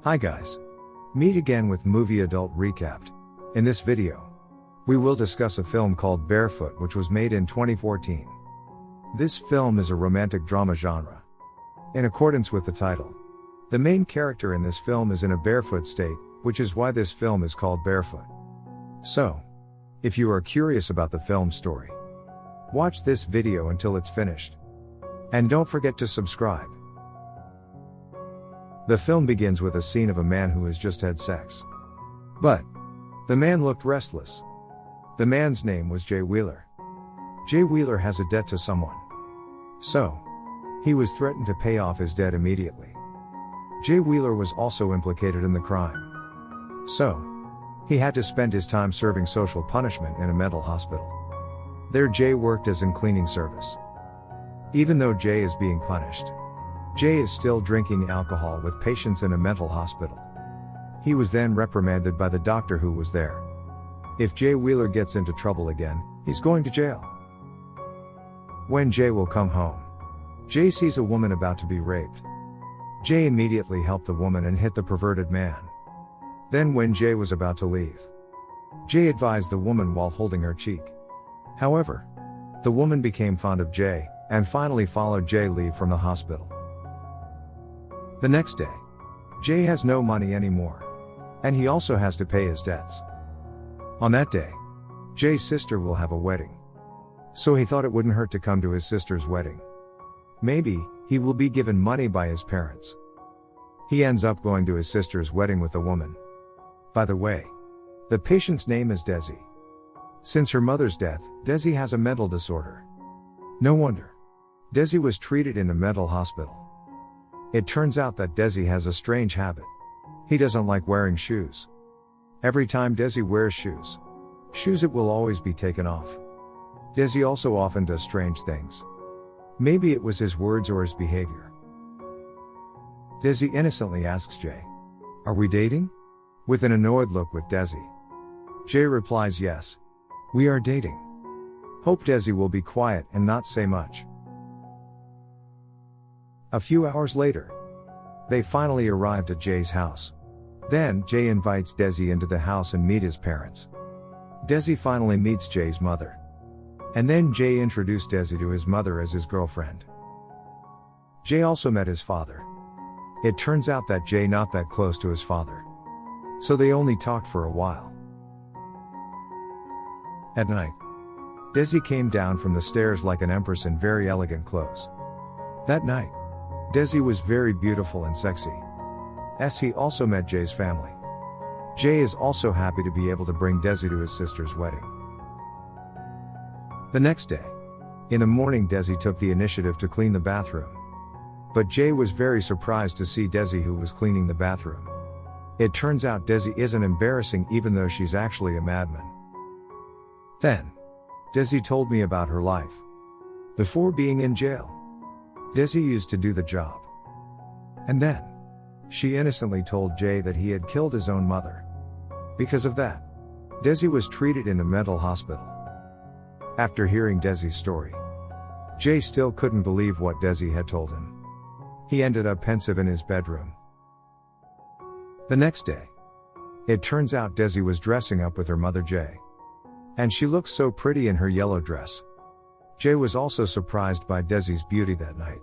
Hi guys. Meet again with Movie Adult Recapped. In this video, we will discuss a film called Barefoot, which was made in 2014. This film is a romantic drama genre. In accordance with the title, the main character in this film is in a barefoot state, which is why this film is called Barefoot. So, if you are curious about the film story, watch this video until it's finished. And don't forget to subscribe. The film begins with a scene of a man who has just had sex. But the man looked restless. The man's name was Jay Wheeler. Jay Wheeler has a debt to someone. So, he was threatened to pay off his debt immediately. Jay Wheeler was also implicated in the crime. So, he had to spend his time serving social punishment in a mental hospital. There Jay worked as in cleaning service. Even though Jay is being punished, Jay is still drinking alcohol with patients in a mental hospital. He was then reprimanded by the doctor who was there. If Jay Wheeler gets into trouble again, he's going to jail. When Jay will come home, Jay sees a woman about to be raped. Jay immediately helped the woman and hit the perverted man. Then when Jay was about to leave, Jay advised the woman while holding her cheek. However, the woman became fond of Jay, and finally followed Jay leave from the hospital. The next day, Jay has no money anymore. And he also has to pay his debts. On that day, Jay's sister will have a wedding. So he thought it wouldn't hurt to come to his sister's wedding. Maybe, he will be given money by his parents. He ends up going to his sister's wedding with the woman. By the way, the patient's name is Desi. Since her mother's death, Desi has a mental disorder. No wonder. Desi was treated in a mental hospital. It turns out that Desi has a strange habit. He doesn't like wearing shoes. Every time Desi wears shoes it will always be taken off. Desi also often does strange things. Maybe it was his words or his behavior. Desi innocently asks Jay, "Are we dating?" with an annoyed look with Desi. Jay replies, "Yes. We are dating." Hope Desi will be quiet and not say much. A few hours later, they finally arrived at Jay's house. Then, Jay invites Desi into the house and meet his parents. Desi finally meets Jay's mother. And then Jay introduced Desi to his mother as his girlfriend. Jay also met his father. It turns out that Jay not that close to his father. So they only talked for a while. At night, Desi came down from the stairs like an empress in very elegant clothes. That night, Desi was very beautiful and sexy. He also met Jay's family. Jay is also happy to be able to bring Desi to his sister's wedding. The next day, in the morning, Desi took the initiative to clean the bathroom. But Jay was very surprised to see Desi who was cleaning the bathroom. It turns out Desi isn't embarrassing even though she's actually a madman. Then, Desi told me about her life. Before being in jail, Desi used to do the job. And then, she innocently told Jay that he had killed his own mother. Because of that, Desi was treated in a mental hospital. After hearing Desi's story, Jay still couldn't believe what Desi had told him. He ended up pensive in his bedroom. The next day, it turns out Desi was dressing up with her mother Jay. And she looked so pretty in her yellow dress. Jay was also surprised by Desi's beauty that night.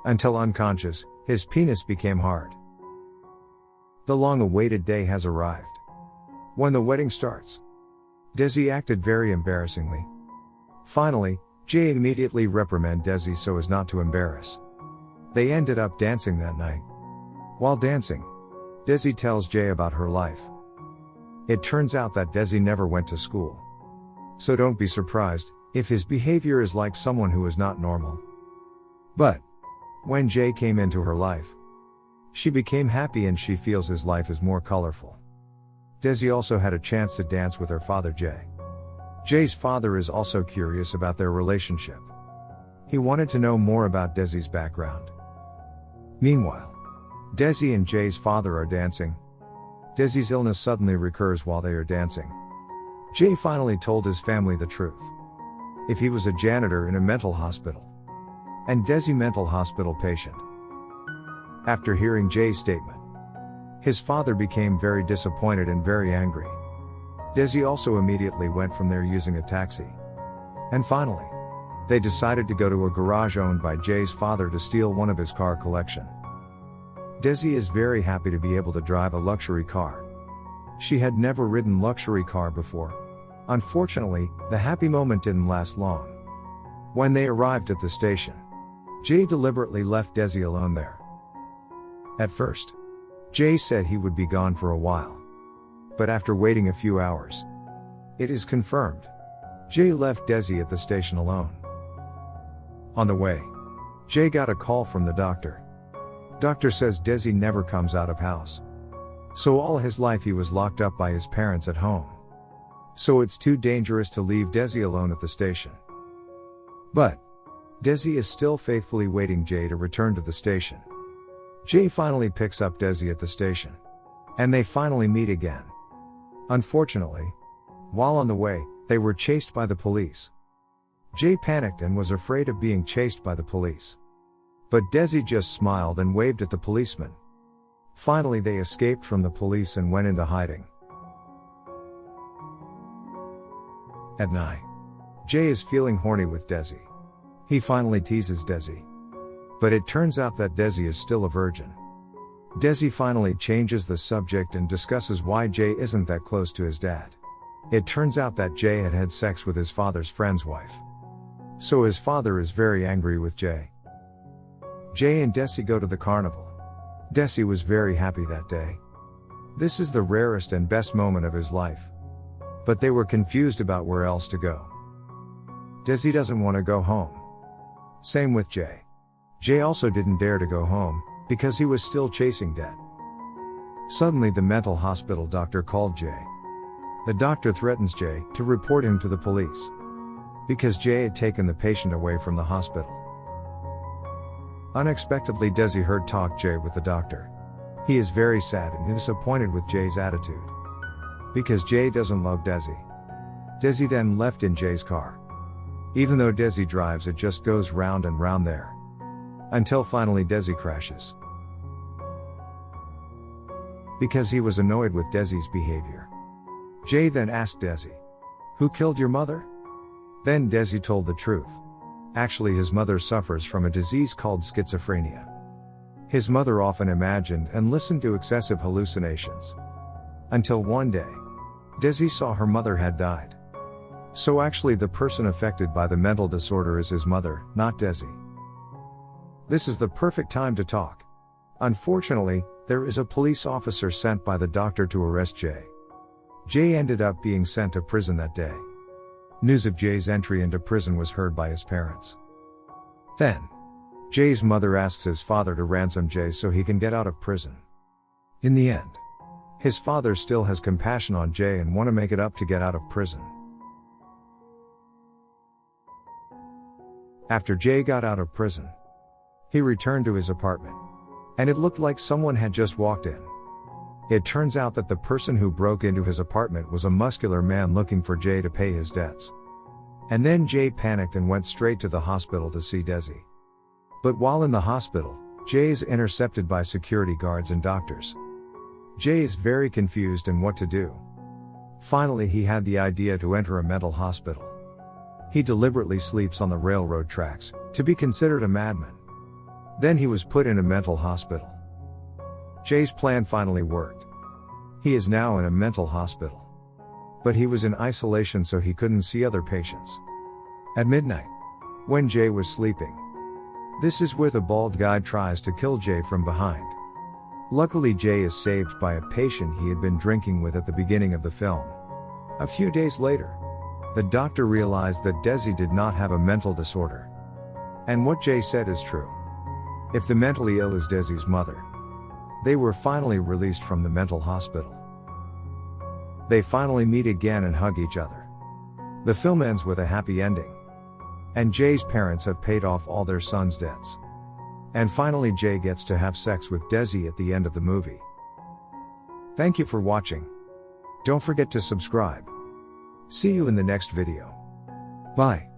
Until unconscious, his penis became hard. The long-awaited day has arrived. When the wedding starts, Desi acted very embarrassingly. Finally, Jay immediately reprimanded Desi so as not to embarrass. They ended up dancing that night. While dancing, Desi tells Jay about her life. It turns out that Desi never went to school. So don't be surprised if his behavior is like someone who is not normal. But, when Jay came into her life, she became happy and she feels his life is more colorful. Desi also had a chance to dance with her father Jay. Jay's father is also curious about their relationship. He wanted to know more about Desi's background. Meanwhile, Desi and Jay's father are dancing. Desi's illness suddenly recurs while they are dancing. Jay finally told his family the truth. If he was a janitor in a mental hospital, and Desi mental hospital patient. After hearing Jay's statement, His father became very disappointed and very angry. Desi also immediately went from there using a taxi. And finally, they decided to go to a garage owned by Jay's father to steal one of his car collection. Desi is very happy to be able to drive a luxury car. She had never ridden luxury car before. Unfortunately, the happy moment didn't last long. When they arrived at the station, Jay deliberately left Desi alone there. At first, Jay said he would be gone for a while. But after waiting a few hours, it is confirmed, Jay left Desi at the station alone. On the way, Jay got a call from the doctor. Doctor says Desi never comes out of house. So all his life he was locked up by his parents at home. So it's too dangerous to leave Desi alone at the station. But Desi is still faithfully waiting Jay to return to the station. Jay finally picks up Desi at the station. And they finally meet again. Unfortunately, while on the way, they were chased by the police. Jay panicked and was afraid of being chased by the police. But Desi just smiled and waved at the policeman. Finally they escaped from the police and went into hiding. At night, Jay is feeling horny with Desi. He finally teases Desi. But it turns out that Desi is still a virgin. Desi finally changes the subject and discusses why Jay isn't that close to his dad. It turns out that Jay had had sex with his father's friend's wife. So his father is very angry with Jay. Jay and Desi go to the carnival. Desi was very happy that day. This is the rarest and best moment of his life. But they were confused about where else to go. Desi doesn't want to go home. Same with Jay. Jay also didn't dare to go home, because he was still chasing debt. Suddenly the mental hospital doctor called Jay. The doctor threatens Jay to report him to the police. Because Jay had taken the patient away from the hospital. Unexpectedly Desi heard talk Jay with the doctor. He is very sad and disappointed with Jay's attitude. Because Jay doesn't love Desi. Desi then left in Jay's car. Even though Desi drives, it just goes round and round there. Until finally Desi crashes. Because he was annoyed with Desi's behavior. Jay then asked Desi, "Who killed your mother?" Then Desi told the truth. Actually his mother suffers from a disease called schizophrenia. His mother often imagined and listened to excessive hallucinations. Until one day, Desi saw her mother had died. So actually the person affected by the mental disorder is his mother, not Desi. This is the perfect time to talk. Unfortunately, there is a police officer sent by the doctor to arrest Jay. Jay ended up being sent to prison that day. News of Jay's entry into prison was heard by his parents. Then, Jay's mother asks his father to ransom Jay so he can get out of prison. In the end, his father still has compassion on Jay and want to make it up to get out of prison. After Jay got out of prison, he returned to his apartment. And it looked like someone had just walked in. It turns out that the person who broke into his apartment was a muscular man looking for Jay to pay his debts. And then Jay panicked and went straight to the hospital to see Desi. But while in the hospital, Jay is intercepted by security guards and doctors. Jay is very confused in what to do. Finally he had the idea to enter a mental hospital. He deliberately sleeps on the railroad tracks, to be considered a madman. Then he was put in a mental hospital. Jay's plan finally worked. He is now in a mental hospital. But he was in isolation so he couldn't see other patients. At midnight, when Jay was sleeping, this is where the bald guy tries to kill Jay from behind. Luckily Jay is saved by a patient he had been drinking with at the beginning of the film. A few days later, the doctor realized that Desi did not have a mental disorder. And what Jay said is true. If the mentally ill is Desi's mother, they were finally released from the mental hospital. They finally meet again and hug each other. The film ends with a happy ending. And Jay's parents have paid off all their son's debts. And finally Jay gets to have sex with Desi at the end of the movie. Thank you for watching. Don't forget to subscribe. See you in the next video. Bye.